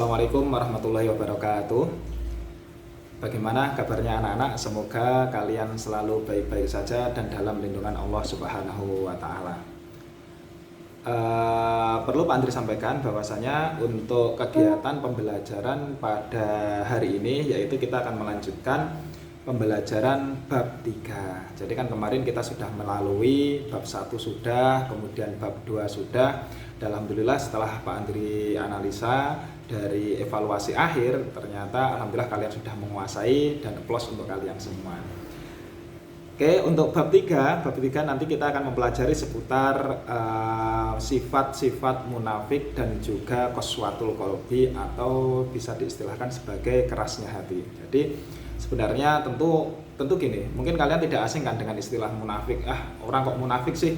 Assalamualaikum warahmatullahi wabarakatuh. Bagaimana kabarnya anak-anak? Semoga kalian selalu baik-baik saja dan dalam lindungan Allah Subhanahu wa Ta'ala. Perlu Pak Andri sampaikan bahwasanya untuk kegiatan pembelajaran pada hari ini, yaitu kita akan melanjutkan pembelajaran bab 3. Jadi kan kemarin kita sudah melalui bab 1 sudah, kemudian bab 2 sudah. Alhamdulillah setelah Pak Andri analisa dari evaluasi akhir, ternyata alhamdulillah kalian sudah menguasai dan applause untuk kalian semua. Oke, untuk bab 3 nanti kita akan mempelajari seputar sifat-sifat munafik dan juga qaswatul qalbi, atau bisa diistilahkan sebagai kerasnya hati. Jadi sebenarnya tentu gini, mungkin kalian tidak asing kan dengan istilah munafik. Orang kok munafik sih?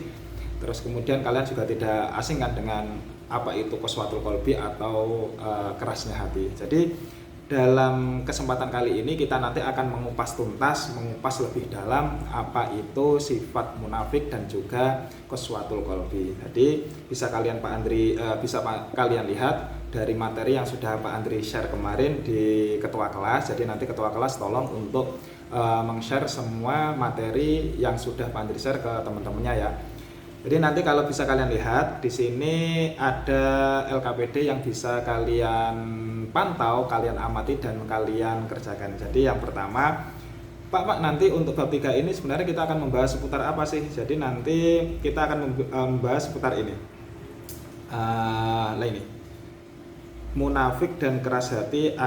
Terus kemudian kalian juga tidak asing kan dengan apa itu qaswatul qalbi atau kerasnya hati. Jadi dalam kesempatan kali ini kita nanti akan mengupas tuntas, mengupas lebih dalam apa itu sifat munafik dan juga qaswatul qalbi. Jadi bisa kalian kalian lihat dari materi yang sudah Pak Andri share kemarin di ketua kelas. Jadi nanti ketua kelas tolong untuk meng-share semua materi yang sudah Pak Andri share ke teman-temannya ya. Jadi nanti kalau bisa kalian lihat di sini ada LKPD yang bisa kalian pantau, kalian amati dan kalian kerjakan. Jadi yang pertama, Pak, nanti untuk bab 3 ini sebenarnya kita akan membahas seputar apa sih? Jadi nanti kita akan membahas seputar ini. Ini. Munafik dan keras hati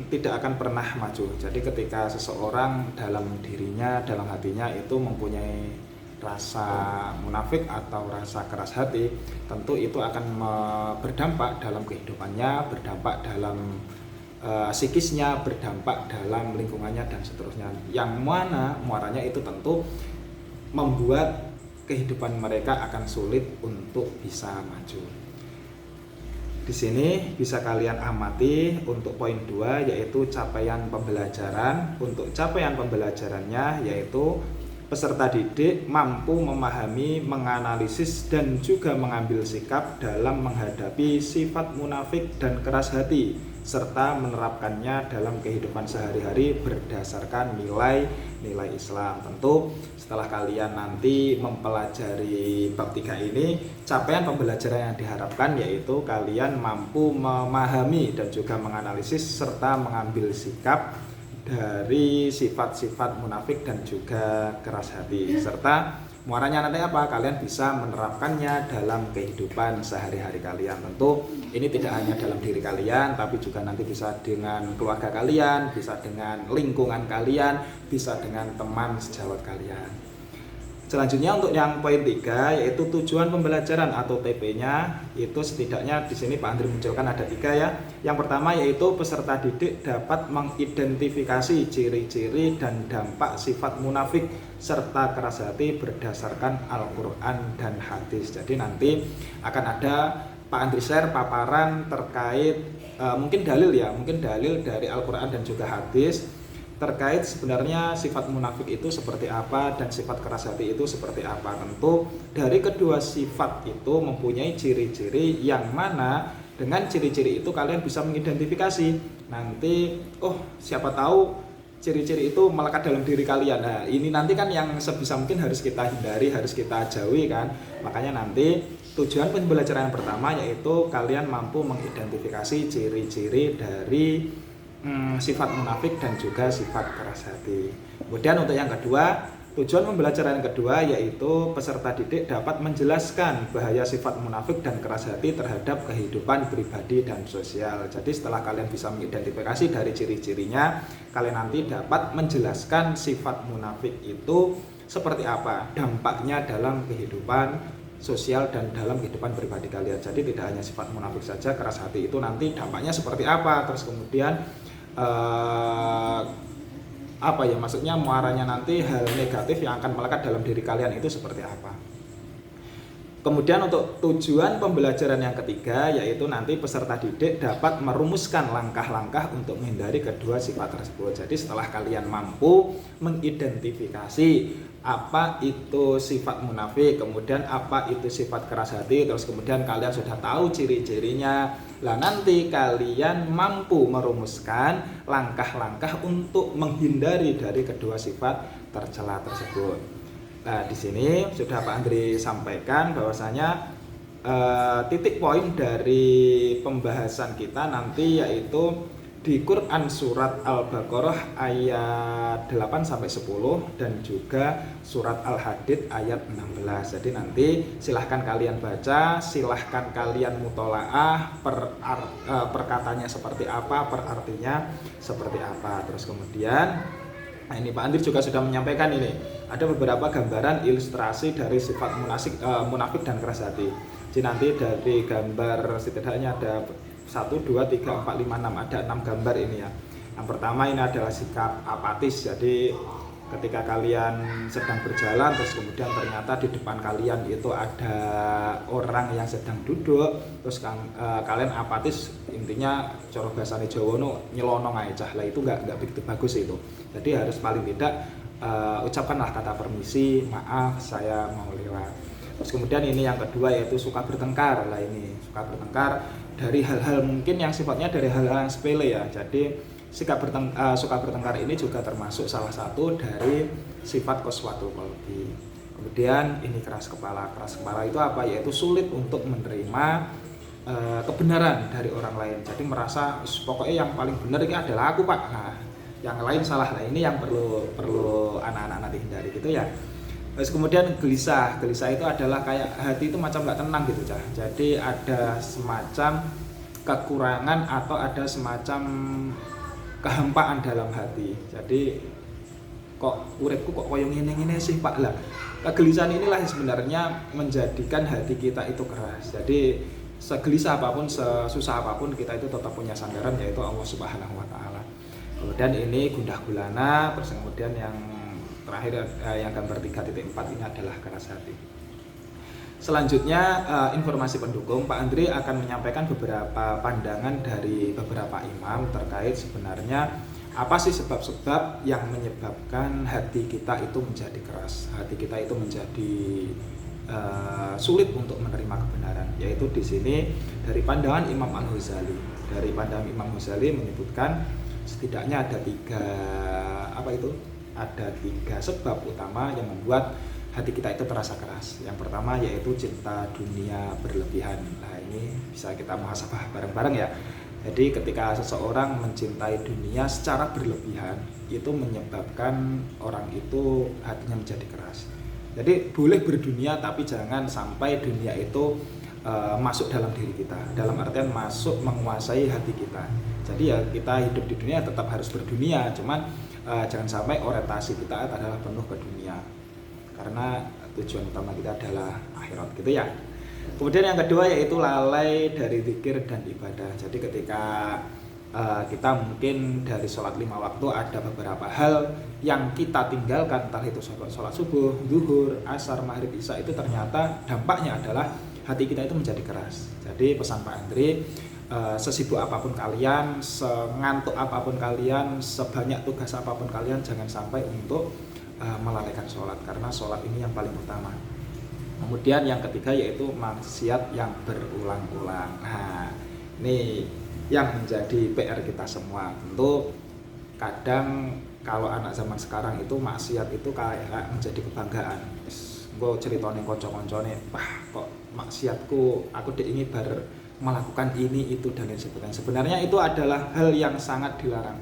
tidak akan pernah maju. Jadi ketika seseorang dalam dirinya, dalam hatinya itu mempunyai rasa munafik atau rasa keras hati, tentu itu akan berdampak dalam kehidupannya, berdampak dalam psikisnya, berdampak dalam lingkungannya dan seterusnya. Yang mana muaranya itu tentu membuat kehidupan mereka akan sulit untuk bisa maju. Di sini bisa kalian amati untuk poin 2, yaitu capaian pembelajaran. Untuk capaian pembelajarannya yaitu peserta didik mampu memahami, menganalisis, dan juga mengambil sikap dalam menghadapi sifat munafik dan keras hati, serta menerapkannya dalam kehidupan sehari-hari berdasarkan nilai-nilai Islam. Tentu setelah kalian nanti mempelajari bab 3 ini, capaian pembelajaran yang diharapkan yaitu kalian mampu memahami dan juga menganalisis serta mengambil sikap dari sifat-sifat munafik dan juga keras hati, serta muaranya nanti apa? Kalian bisa menerapkannya dalam kehidupan sehari-hari kalian. Tentu ini tidak hanya dalam diri kalian, tapi juga nanti bisa dengan keluarga kalian, bisa dengan lingkungan kalian, bisa dengan teman sejawat kalian. Selanjutnya untuk yang poin 3 yaitu tujuan pembelajaran atau TP-nya, itu setidaknya di sini Pak Andri munculkan ada 3 ya. Yang pertama yaitu peserta didik dapat mengidentifikasi ciri-ciri dan dampak sifat munafik serta keras hati berdasarkan Al-Quran dan hadis. Jadi nanti akan ada Pak Andri share paparan terkait mungkin dalil dari Al-Quran dan juga hadis terkait sebenarnya sifat munafik itu seperti apa dan sifat keras hati itu seperti apa. Tentu dari kedua sifat itu mempunyai ciri-ciri yang mana dengan ciri-ciri itu kalian bisa mengidentifikasi. Nanti siapa tahu ciri-ciri itu melekat dalam diri kalian. Nah, ini nanti kan yang sebisa mungkin harus kita hindari, harus kita jauhi kan. Makanya nanti tujuan pembelajaran yang pertama yaitu kalian mampu mengidentifikasi ciri-ciri dari sifat munafik dan juga sifat keras hati. Kemudian untuk yang kedua, tujuan pembelajaran yang kedua yaitu peserta didik dapat menjelaskan bahaya sifat munafik dan keras hati terhadap kehidupan pribadi dan sosial. Jadi setelah kalian bisa mengidentifikasi dari ciri-cirinya, kalian nanti dapat menjelaskan sifat munafik itu seperti apa, dampaknya dalam kehidupan sosial dan dalam kehidupan pribadi kalian. Jadi tidak hanya sifat munafik saja, keras hati itu nanti dampaknya seperti apa, terus kemudian maksudnya muaranya nanti hal negatif yang akan melekat dalam diri kalian itu seperti apa. Kemudian untuk tujuan pembelajaran yang ketiga yaitu nanti peserta didik dapat merumuskan langkah-langkah untuk menghindari kedua sifat tersebut. Jadi setelah kalian mampu mengidentifikasi apa itu sifat munafik, kemudian apa itu sifat keras hati, terus kemudian kalian sudah tahu ciri-cirinya, lah nanti kalian mampu merumuskan langkah-langkah untuk menghindari dari kedua sifat tercela tersebut. Nah, di sini sudah Pak Andri sampaikan bahwasanya titik poin dari pembahasan kita nanti yaitu di Quran surat Al-Baqarah ayat 8 sampai 10 dan juga surat Al-Hadid ayat 16. Jadi nanti silahkan kalian baca, silahkan kalian mutolaah perkataannya seperti apa, perartinya seperti apa. Terus kemudian nah ini Pak Andri juga sudah menyampaikan ini ada beberapa gambaran ilustrasi dari sifat munafik dan keras hati. Jadi nanti dari gambar setidaknya ada 1, 2, 3, 4, 5, 6 ada 6 gambar ini ya. Yang pertama ini adalah sikap apatis. Jadi ketika kalian sedang berjalan terus kemudian ternyata di depan kalian itu ada orang yang sedang duduk terus kalian apatis, intinya cara bahasane Jawa nyelonong aja lah, itu nggak begitu bagus itu. Jadi harus paling tidak ucapkanlah kata permisi, maaf saya mau lewat. Terus kemudian ini yang kedua yaitu suka bertengkar. Lah ini suka bertengkar dari hal-hal mungkin yang sifatnya dari hal-hal yang sepele ya. Jadi suka bertengkar ini juga termasuk salah satu dari sifat qaswatul qalbi. Kemudian ini keras kepala. Keras kepala itu apa? Yaitu sulit untuk menerima kebenaran dari orang lain. Jadi merasa pokoknya yang paling benar ini adalah aku Pak. Nah, yang lain salah. Nah, ini yang perlu anak-anak nanti hindari gitu ya. Terus kemudian gelisah. Gelisah itu adalah kayak hati itu macam nggak tenang gitu Cah. Jadi ada semacam kekurangan atau ada semacam kehampaan dalam hati. Jadi kok uripku kok koyo ngene-ngene sih Pak lah. Kegelisahan inilah sebenarnya menjadikan hati kita itu keras. Jadi segelisah apapun, sesusah apapun kita itu tetap punya sandaran yaitu Allah Subhanahu wa taala. Kemudian ini gundah gulana, terus kemudian yang terakhir yang gambar 3.4 ini adalah keras hati. Selanjutnya informasi pendukung, Pak Andri akan menyampaikan beberapa pandangan dari beberapa imam terkait sebenarnya apa sih sebab-sebab yang menyebabkan hati kita itu menjadi keras, hati kita itu menjadi sulit untuk menerima kebenaran. Yaitu di sini dari pandangan Imam Al-Ghazali. Dari pandangan Imam Ghazali menyebutkan setidaknya ada tiga sebab utama yang membuat hati kita itu terasa keras. Yang pertama yaitu cinta dunia berlebihan. Nah ini bisa kita muhasabah bareng-bareng ya. Jadi ketika seseorang mencintai dunia secara berlebihan itu menyebabkan orang itu hatinya menjadi keras. Jadi boleh berdunia tapi jangan sampai dunia itu masuk dalam diri kita. Dalam artian masuk menguasai hati kita. Jadi ya kita hidup di dunia tetap harus berdunia, cuman jangan sampai orientasi kita adalah penuh ke dunia. Karena tujuan utama kita adalah akhirat gitu ya. Kemudian yang kedua yaitu lalai dari zikir dan ibadah. Jadi ketika kita mungkin dari sholat 5 waktu ada beberapa hal yang kita tinggalkan, entah itu sholat subuh, zuhur, asar, maghrib, isya, itu ternyata dampaknya adalah hati kita itu menjadi keras. Jadi pesan Pak Andri, sesibuk apapun kalian, sengantuk apapun kalian, sebanyak tugas apapun kalian, jangan sampai untuk melalaikan sholat, karena sholat ini yang paling utama. Kemudian yang ketiga yaitu maksiat yang berulang-ulang. Nah ini yang menjadi PR kita semua. Tentu kadang kalau anak zaman sekarang itu maksiat itu kayak menjadi kebanggaan. Gue ceritonin konco-koncone, kok maksiatku aku ini melakukan ini itu dan lain sebagainya. Sebenarnya itu adalah hal yang sangat dilarang.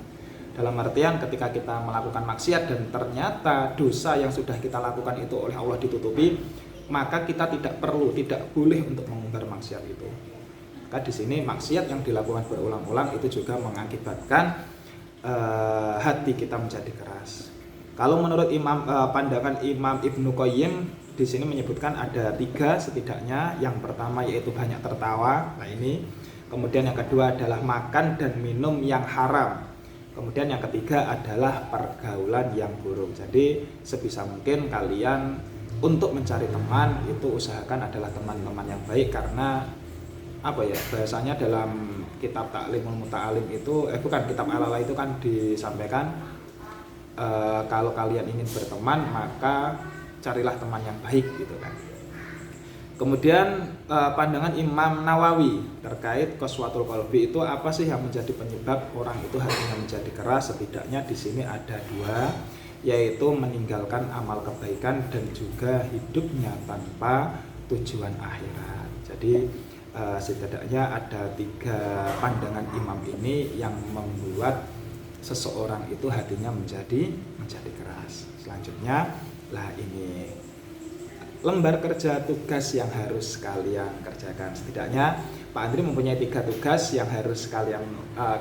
Dalam artian ketika kita melakukan maksiat dan ternyata dosa yang sudah kita lakukan itu oleh Allah ditutupi, maka kita tidak boleh untuk mengumbar maksiat itu. Maka di sini maksiat yang dilakukan berulang-ulang itu juga mengakibatkan hati kita menjadi keras. Kalau menurut pandangan Imam Ibnu Qayyim di sini menyebutkan ada 3 setidaknya. Yang pertama yaitu banyak tertawa. Nah ini. Kemudian yang kedua adalah makan dan minum yang haram. Kemudian yang ketiga adalah pergaulan yang buruk. Jadi sebisa mungkin kalian untuk mencari teman itu usahakan adalah teman-teman yang baik, karena apa ya, bahasanya dalam kitab Ta'limul Muta'alim itu bukan kitab Al-Ala itu kan disampaikan kalau kalian ingin berteman maka carilah teman yang baik gitu kan. Kemudian pandangan Imam Nawawi terkait qaswatul qalbi itu apa sih yang menjadi penyebab orang itu hatinya menjadi keras? Setidaknya di sini ada dua, yaitu meninggalkan amal kebaikan dan juga hidupnya tanpa tujuan akhirat. Jadi setidaknya ada tiga pandangan imam ini yang membuat seseorang itu hatinya menjadi keras. Selanjutnya lah ini lembar kerja tugas yang harus kalian kerjakan. Setidaknya Pak Andri mempunyai 3 tugas yang harus kalian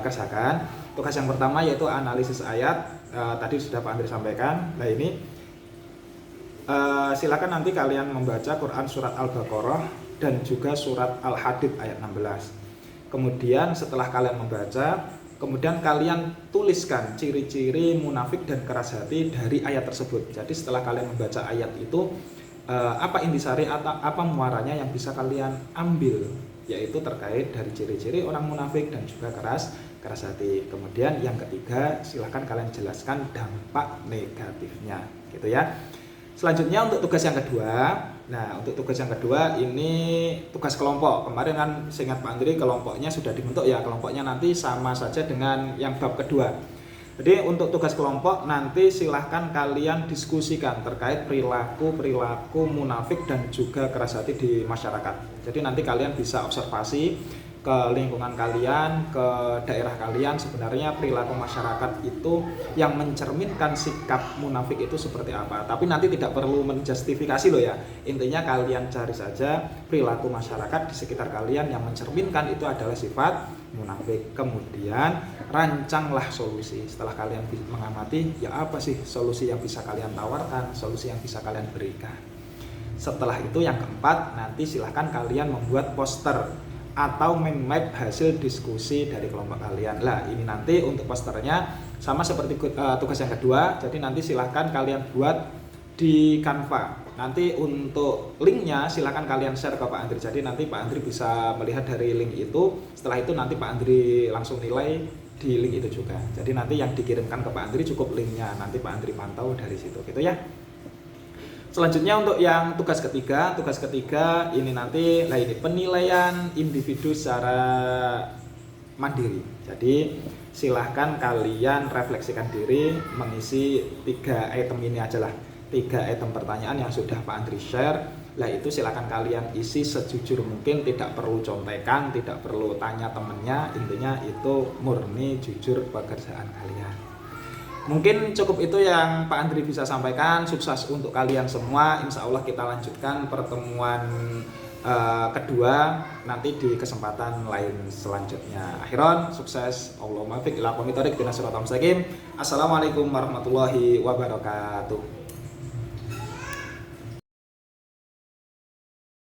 kerjakan. Tugas yang pertama yaitu analisis ayat. Tadi sudah Pak Andri sampaikan. Nah ini silakan nanti kalian membaca Quran surat Al-Baqarah dan juga surat Al-Hadid ayat 16. Kemudian setelah kalian membaca, kemudian kalian tuliskan ciri-ciri munafik dan keras hati dari ayat tersebut. Jadi setelah kalian membaca ayat itu, apa intisari atau apa muaranya yang bisa kalian ambil, yaitu terkait dari ciri-ciri orang munafik dan juga keras hati. Kemudian yang ketiga, silahkan kalian jelaskan dampak negatifnya, gitu ya. Selanjutnya untuk tugas yang kedua. Nah, untuk tugas yang kedua ini tugas kelompok. Kemarin kan seingat Pak Andri kelompoknya sudah dibentuk ya. Kelompoknya nanti sama saja dengan yang bab kedua. Jadi untuk tugas kelompok nanti silahkan kalian diskusikan terkait perilaku munafik dan juga keras hati di masyarakat. Jadi nanti kalian bisa observasi ke lingkungan kalian, ke daerah kalian, sebenarnya perilaku masyarakat itu yang mencerminkan sikap munafik itu seperti apa. Tapi nanti tidak perlu menjustifikasi loh ya. Intinya kalian cari saja perilaku masyarakat di sekitar kalian yang mencerminkan itu adalah sifat munafik. Kemudian rancanglah solusi. Setelah kalian mengamati, ya apa sih solusi yang bisa kalian tawarkan, solusi yang bisa kalian berikan. Setelah itu yang keempat, nanti silahkan kalian membuat poster atau mind map hasil diskusi dari kelompok kalian. Lah ini nanti untuk posternya sama seperti tugas yang kedua. Jadi nanti silahkan kalian buat di Canva. Nanti untuk linknya silahkan kalian share ke Pak Andri. Jadi nanti Pak Andri bisa melihat dari link itu. Setelah itu nanti Pak Andri langsung nilai di link itu juga. Jadi nanti yang dikirimkan ke Pak Andri cukup linknya. Nanti Pak Andri pantau dari situ, gitu ya. Selanjutnya untuk yang tugas ketiga ini nanti ini penilaian individu secara mandiri. Jadi silahkan kalian refleksikan diri, mengisi 3 item ini aja lah, 3 item pertanyaan yang sudah Pak Andri share. Lah itu silahkan kalian isi sejujur mungkin, tidak perlu contekan, tidak perlu tanya temennya, intinya itu murni jujur pekerjaan kalian. Mungkin cukup itu yang Pak Andri bisa sampaikan. Sukses untuk kalian semua. Insya Allah kita lanjutkan pertemuan kedua nanti di kesempatan lain selanjutnya. Akhiran, sukses. Allahumma fiq ila qomitorik bina suratam sakim. Assalamualaikum warahmatullahi wabarakatuh.